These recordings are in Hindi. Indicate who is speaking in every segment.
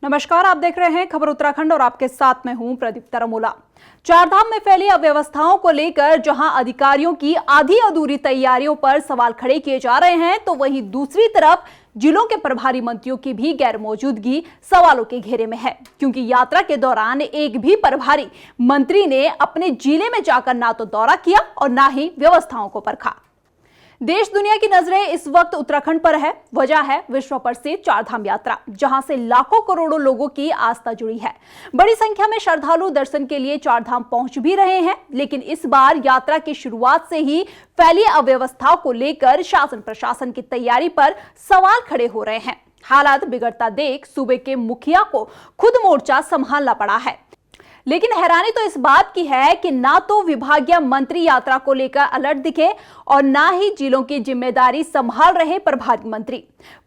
Speaker 1: नमस्कार, आप देख रहे हैं खबर उत्तराखंड और आपके साथ मैं हूं प्रदीप तरमोला। चारधाम में फैली अव्यवस्थाओं को लेकर जहां अधिकारियों की आधी अधूरी तैयारियों पर सवाल खड़े किए जा रहे हैं, तो वहीं दूसरी तरफ जिलों के प्रभारी मंत्रियों की भी गैर मौजूदगी सवालों के घेरे में है, क्योंकि यात्रा के दौरान एक भी प्रभारी मंत्री ने अपने जिले में जाकर ना तो दौरा किया और ना ही व्यवस्थाओं को परखा। देश दुनिया की नजरें इस वक्त उत्तराखंड पर है। वजह है विश्व प्रसिद्ध चारधाम यात्रा, जहां से लाखों करोड़ों लोगों की आस्था जुड़ी है। बड़ी संख्या में श्रद्धालु दर्शन के लिए चारधाम पहुंच भी रहे हैं, लेकिन इस बार यात्रा की शुरुआत से ही फैली अव्यवस्थाओं को लेकर शासन प्रशासन की तैयारी पर सवाल खड़े हो रहे हैं। हालात बिगड़ता देख सूबे के मुखिया को खुद मोर्चा संभालना पड़ा है। लेकिन हैरानी तो इस बात की है कि ना तो विभागीय मंत्री यात्रा को लेकर अलर्ट दिखे और ना ही जिलों की जिम्मेदारी संभाल रहे प्रभारी मंत्री।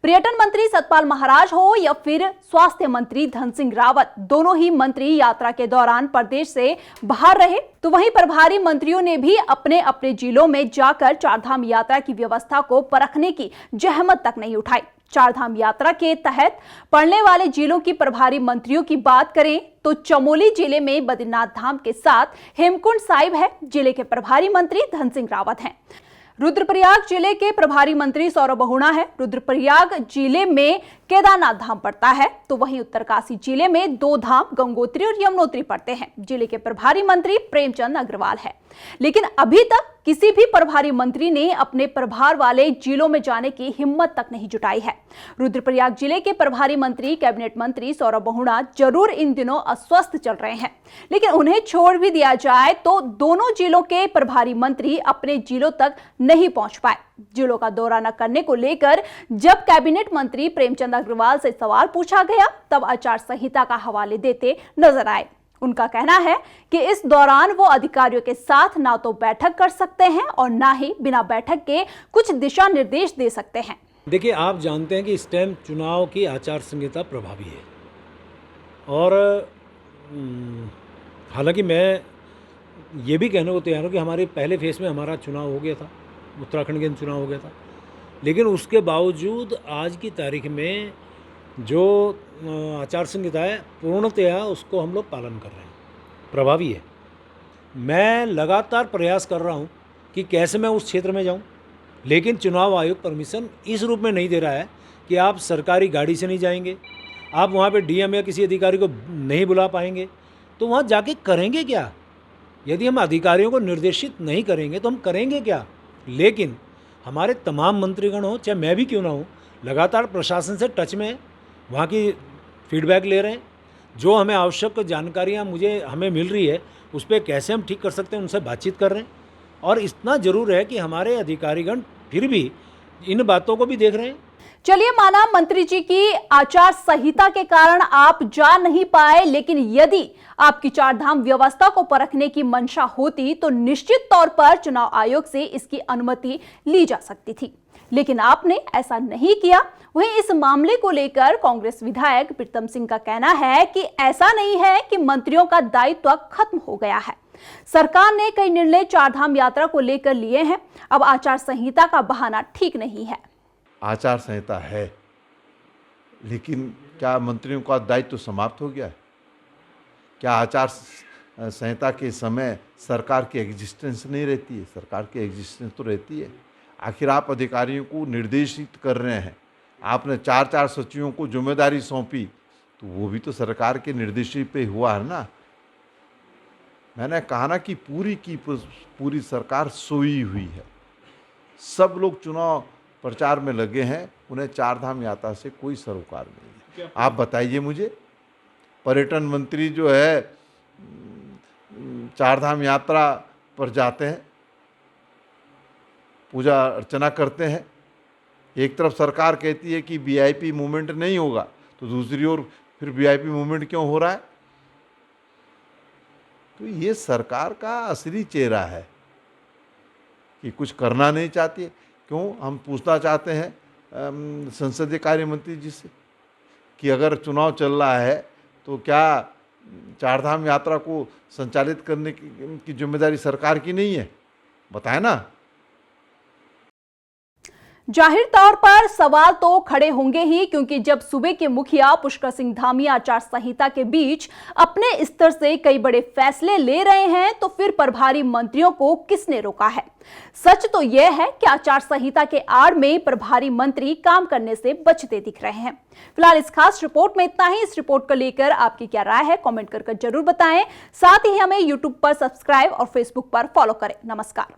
Speaker 1: पर्यटन मंत्री सतपाल महाराज हो या फिर स्वास्थ्य मंत्री धन सिंह रावत, दोनों ही मंत्री यात्रा के दौरान प्रदेश से बाहर रहे, तो वहीं प्रभारी मंत्रियों ने भी अपने अपने जिलों में जाकर चारधाम यात्रा की व्यवस्था को परखने की जहमत तक नहीं उठाई। चारधाम यात्रा के तहत पड़ने वाले जिलों की प्रभारी मंत्रियों की बात करें तो चमोली जिले में बद्रीनाथ धाम के साथ हेमकुंड साहिब है, जिले के प्रभारी मंत्री धन सिंह रावत हैं। रुद्रप्रयाग जिले के प्रभारी मंत्री सौरभ बहुगुणा है। रुद्रप्रयाग जिले में केदारनाथ धाम पड़ता है, तो वहीं उत्तरकाशी जिले में दो धाम गंगोत्री और यमुनोत्री पड़ते हैं। जिले के प्रभारी मंत्री प्रेमचंद अग्रवाल है, लेकिन अभी तक किसी भी प्रभारी मंत्री ने अपने प्रभार वाले जिलों में जाने की हिम्मत तक नहीं जुटाई है। रुद्रप्रयाग जिले के प्रभारी मंत्री कैबिनेट मंत्री सौरभ बहुगुणा जरूर इन दिनों अस्वस्थ चल रहे हैं, लेकिन उन्हें छोड़ भी दिया जाए तो दोनों जिलों के प्रभारी मंत्री अपने जिलों तक नहीं पहुंच पाए। जिलों का दौरा न करने को लेकर जब कैबिनेट मंत्री प्रेमचंद अग्रवाल से सवाल पूछा गया, तब आचार संहिता का हवाले देते नजर आए। उनका कहना है कि इस दौरान वो अधिकारियों के साथ ना तो बैठक कर सकते हैं और ना ही बिना बैठक के कुछ दिशा निर्देश दे सकते हैं।
Speaker 2: देखिए, आप जानते हैं कि इस टाइम चुनाव की आचार संहिता प्रभावी है और हालांकि मैं ये भी कहने को तैयार हूँ कि हमारे पहले फेज में हमारा चुनाव हो गया था, उत्तराखंड के अंदर चुनाव हो गया था, लेकिन उसके बावजूद आज की तारीख में जो आचार संहिता है पूर्णतया उसको हम लोग पालन कर रहे हैं, प्रभावी है। मैं लगातार प्रयास कर रहा हूँ कि कैसे मैं उस क्षेत्र में जाऊँ, लेकिन चुनाव आयोग परमिशन इस रूप में नहीं दे रहा है कि आप सरकारी गाड़ी से नहीं जाएंगे, आप वहाँ पे डीएम या किसी अधिकारी को नहीं बुला पाएंगे, तो वहाँ जाके करेंगे क्या? यदि हम अधिकारियों को निर्देशित नहीं करेंगे तो हम करेंगे क्या? लेकिन हमारे तमाम मंत्रीगण हो, चाहे मैं भी क्यों ना हूँ, लगातार प्रशासन से टच में है, वहाँ की फीडबैक ले रहे हैं। जो हमें आवश्यक जानकारियाँ हमें मिल रही है उस पर कैसे हम ठीक कर सकते हैं उनसे बातचीत कर रहे हैं। और इतना ज़रूर है कि हमारे अधिकारीगण फिर भी इन बातों को भी देख रहे हैं।
Speaker 1: चलिए, माना मंत्री जी की आचार संहिता के कारण आप जा नहीं पाए, लेकिन यदि आपकी चारधाम व्यवस्था को परखने की मंशा होती तो निश्चित तौर पर चुनाव आयोग से इसकी अनुमति ली जा सकती थी, लेकिन आपने ऐसा नहीं किया। वहीं इस मामले को लेकर कांग्रेस विधायक प्रीतम सिंह का कहना है कि ऐसा नहीं है कि मंत्रियों का दायित्व खत्म हो गया है। सरकार ने कई निर्णय चारधाम यात्रा को लेकर लिए हैं, अब आचार संहिता का बहाना ठीक नहीं है।
Speaker 3: आचार संहिता है, लेकिन क्या मंत्रियों का दायित्व समाप्त हो गया है? क्या आचार संहिता के समय सरकार की एग्जिस्टेंस नहीं रहती है? सरकार की एग्जिस्टेंस तो रहती है। आखिर आप अधिकारियों को निर्देशित कर रहे हैं, आपने चार सचिवों को जिम्मेदारी सौंपी, तो वो भी तो सरकार के निर्देश पे हुआ है ना। मैंने कहा ना कि पूरी सरकार सोई हुई है। सब लोग चुनाव प्रचार में लगे हैं, उन्हें चारधाम यात्रा से कोई सरोकार नहीं है। आप बताइए मुझे, पर्यटन मंत्री जो है चारधाम यात्रा पर जाते हैं, पूजा अर्चना करते हैं, एक तरफ सरकार कहती है कि वीआईपी मूवमेंट नहीं होगा, तो दूसरी ओर फिर वीआईपी मूवमेंट क्यों हो रहा है? तो ये सरकार का असली चेहरा है कि कुछ करना नहीं चाहती है। क्यों? हम पूछना चाहते हैं संसदीय कार्य मंत्री जी से कि अगर चुनाव चल रहा है तो क्या चारधाम यात्रा को संचालित करने की जिम्मेदारी सरकार की नहीं है? बताएं ना।
Speaker 1: जाहिर तौर पर सवाल तो खड़े होंगे ही, क्योंकि जब सूबे के मुखिया पुष्कर सिंह धामी आचार संहिता के बीच अपने स्तर से कई बड़े फैसले ले रहे हैं, तो फिर प्रभारी मंत्रियों को किसने रोका है? सच तो यह है कि आचार संहिता के आड़ में प्रभारी मंत्री काम करने से बचते दिख रहे हैं। फिलहाल इस खास रिपोर्ट में इतना ही। इस रिपोर्ट को लेकर आपकी क्या राय है, कमेंट कर जरूर बताएं। साथ ही हमें यूट्यूब पर सब्सक्राइब और फेसबुक पर फॉलो करें। नमस्कार।